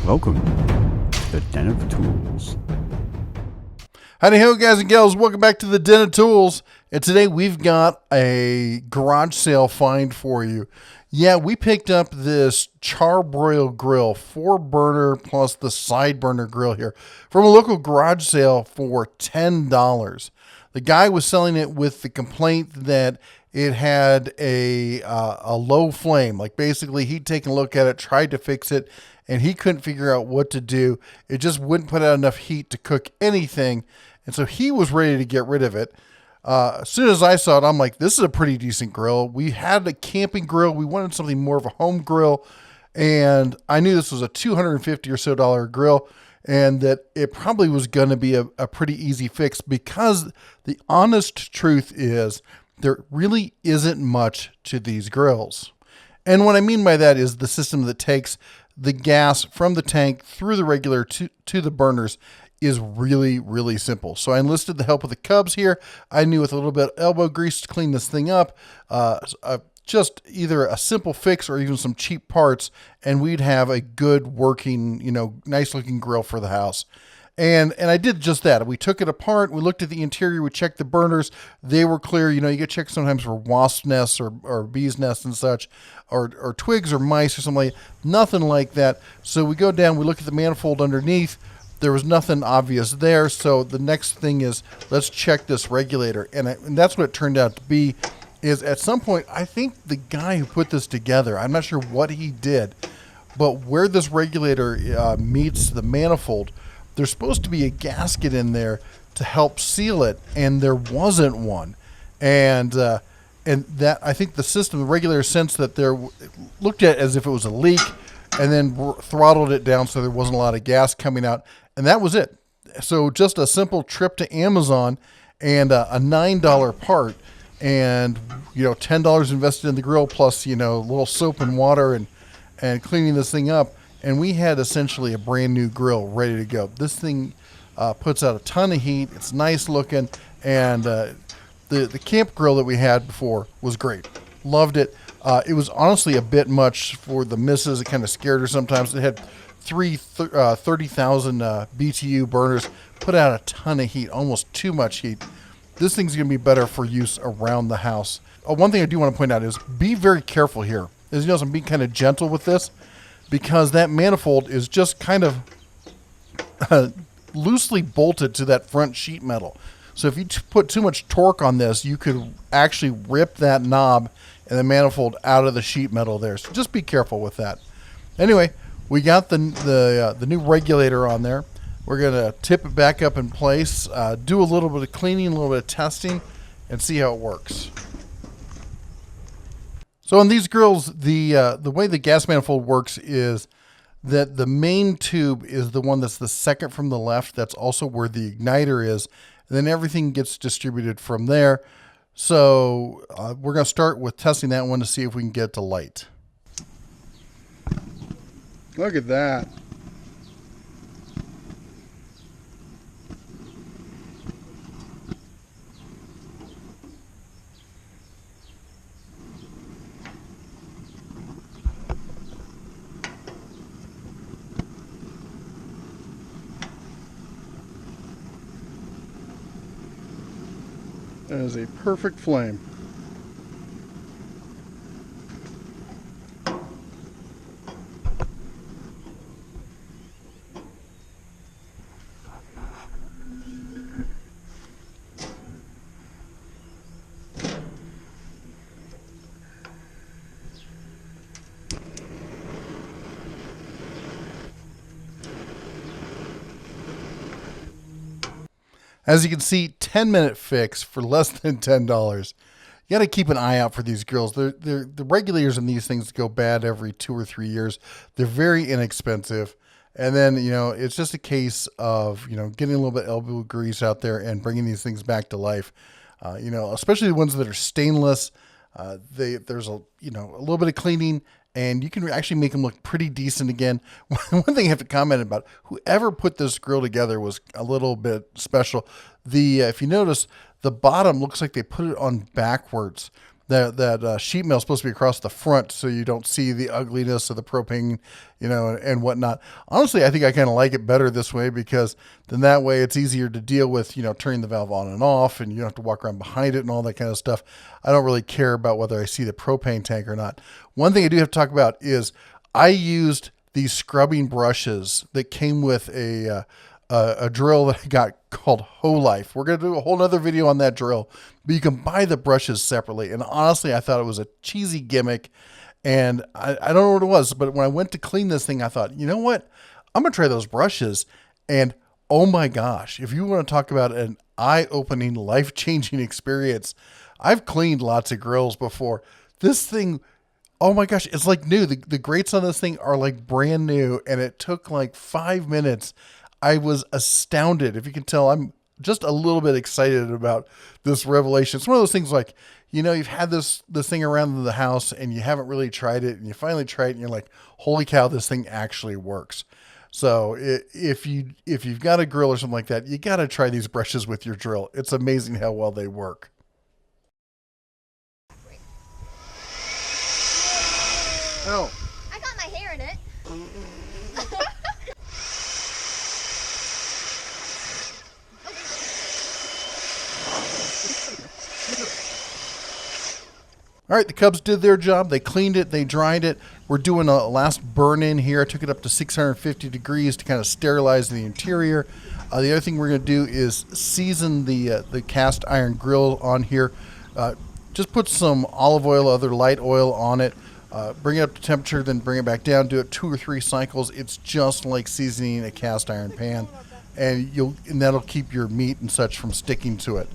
Welcome to the Den of Tools. Howdy ho, guys and gals. Welcome back to the Den of Tools. And today we've got a garage sale find for you. Yeah, we picked up this charbroil grill, 4-burner plus the side burner grill here from a local garage sale for $10. The guy was selling it with the complaint that it had a low flame. Like basically he'd taken a look at it, tried to fix it, and he couldn't figure out what to do. It just wouldn't put out enough heat to cook anything. And so he was ready to get rid of it. As soon as I saw it, I'm like, this is a pretty decent grill. We had a camping grill. We wanted something more of a home grill. And I knew this was a $250 or so grill and that it probably was going to be a pretty easy fix, because the honest truth is there really isn't much to these grills. And what I mean by that is the system that takes the gas from the tank through the regular to the burners is really, really simple. So I enlisted the help of the Cubs here. I knew with a little bit of elbow grease to clean this thing up, just either a simple fix or even some cheap parts, and we'd have a good working, nice looking grill for the house. And I did just that. We took it apart. We looked at the interior. We checked the burners. They were clear. You get checked sometimes for wasp nests or bees nests and such, or twigs or mice or something like that. Nothing like that. So we go down. We look at the manifold underneath. There was nothing obvious there. So the next thing is, let's check this regulator. And that's what it turned out to be. Is at some point, I think the guy who put this together, I'm not sure what he did, but where this regulator meets the manifold, there's supposed to be a gasket in there to help seal it, and there wasn't one. And that, I think the system, the regulator, sensed that there, looked at it as if it was a leak, and then throttled it down so there wasn't a lot of gas coming out, and that was it. So just a simple trip to Amazon and a $9 part, and $10 invested in the grill, plus a little soap and water and cleaning this thing up. And we had essentially a brand new grill ready to go. This thing puts out a ton of heat. It's nice looking. And the camp grill that we had before was great. Loved it. It was honestly a bit much for the missus. It kind of scared her sometimes. It had three 30,000 BTU burners. Put out a ton of heat, almost too much heat. This thing's going to be better for use around the house. One thing I do want to point out is be very careful here. As you notice, I'm being kind of gentle with this, because that manifold is just kind of loosely bolted to that front sheet metal. So if you put too much torque on this, you could actually rip that knob and the manifold out of the sheet metal there. So just be careful with that. Anyway, we got the new regulator on there. We're going to tip it back up in place, do a little bit of cleaning, a little bit of testing, and see how it works. So on these grills, the way the gas manifold works is that the main tube is the one that's the second from the left. That's also where the igniter is. And then everything gets distributed from there. So we're going to start with testing that one to see if we can get it to light. Look at that. That is a perfect flame. As you can see, 10-minute fix for less than $10. You got to keep an eye out for these grills. The regulators in these things go bad every 2 or 3 years. They're very inexpensive. And then, it's just a case of, getting a little bit elbow grease out there and bringing these things back to life. Especially the ones that are stainless. There's a little bit of cleaning, and you can actually make them look pretty decent again. One thing I have to comment about, whoever put this grill together was a little bit special. If you notice, the bottom looks like they put it on backwards. that sheet metal is supposed to be across the front so you don't see the ugliness of the propane, and whatnot. Honestly, I think I kind of like it better this way, because then that way it's easier to deal with, turning the valve on and off, and you don't have to walk around behind it and all that kind of stuff. I don't really care about whether I see the propane tank or not. One thing I do have to talk about is I used these scrubbing brushes that came with a drill that I got called Whole Life. We're going to do a whole other video on that drill, but you can buy the brushes separately. And honestly, I thought it was a cheesy gimmick, and I don't know what it was, but when I went to clean this thing, I thought, you know what? I'm going to try those brushes. And oh my gosh, if you want to talk about an eye-opening, life-changing experience, I've cleaned lots of grills before. This thing, oh my gosh, it's like new. The grates on this thing are like brand new, and it took like 5 minutes. I was astounded. If you can tell, I'm just a little bit excited about this revelation. It's one of those things like, you've had this thing around the house and you haven't really tried it, and you finally try it and you're like, holy cow, this thing actually works. So if you've got a grill or something like that, you got to try these brushes with your drill. It's amazing how well they work. Oh. I got my hair in it. All right, the Cubs did their job. They cleaned it, they dried it. We're doing a last burn in here. I took it up to 650 degrees to kind of sterilize the interior. The other thing we're going to do is season the cast iron grill on here. Just put some olive oil, other light oil on it. Bring it up to temperature, then bring it back down. Do it 2 or 3 cycles. It's just like seasoning a cast iron pan, and that'll keep your meat and such from sticking to it.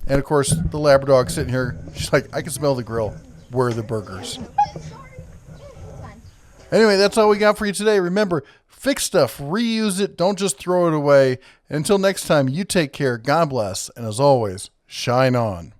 And of course, the Labrador sitting here, she's like, I can smell the grill. Where are the burgers? Anyway, that's all we got for you today. Remember, fix stuff, reuse it, don't just throw it away. And until next time, you take care, God bless, and as always, shine on.